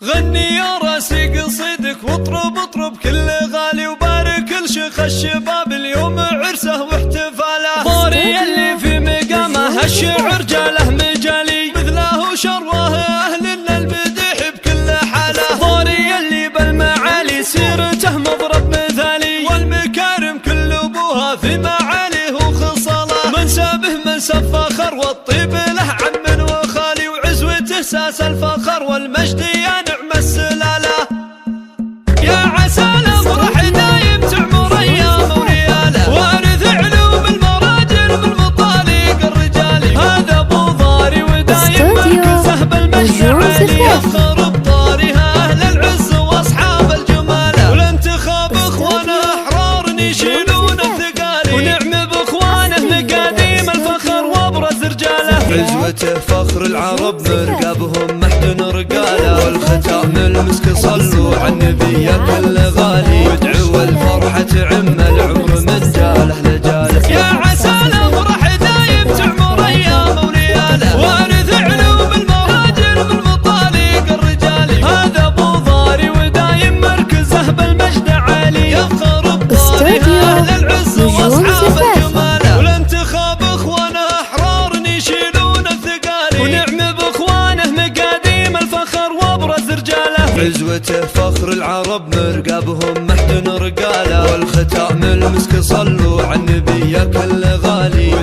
غني يا راسي قصيدك واطرب اطرب كل غالي وبارك لشيخ الشباب اليوم عرسه واحتفاله. ضاري اللي في مقامه الشعر جاله مجالي مثله شروه اهل المدح بكل حاله. ضاري اللي بالمعالي سيرته مضرب مثالي والمكارم كل ابوها في معاليه وخصاله. منسبه منسب فخر والطيب له عم وخالي وعزوته ساس الفخر والمجد يا نعم السلاله. يا عسى الافراح دايم تعمر ايام ورياله وارث علوم المراجل بالمطالق الرجالي. هذا ابو ضاري ودايم مركزه بالمجد عالي يفخر بطارها اهل العز واصحاب الجماله. والانتخاب اخوانه احرار يشيلون الثقالي ونعم باخوانه مقاديم الفخر وابرز رجاله. عزوته فخر العرب مرقبهم محدن رقاله والختام المسك صلوا على النبي يا كل غالي وادعوا الفرحة تعم العمر من جاله لجاله. يا عسى الافراح دايم تعمر ايام ولياله وارث علوم المراجل بالمطالق الرجالي. هذا ابو ضاري ودايم مركزه بالمجد عالي يفخر بطارها اهل العز واصحاب الجماله. والانتخاب اخوانه احرار يشيلون الثقالي ونعم باخوانه مقاديم الفخر وابرز رجاله. عزوته فخر العرب مرقبهم محدن رقاله والختام المسك صلوا على النبي يا كل غالي.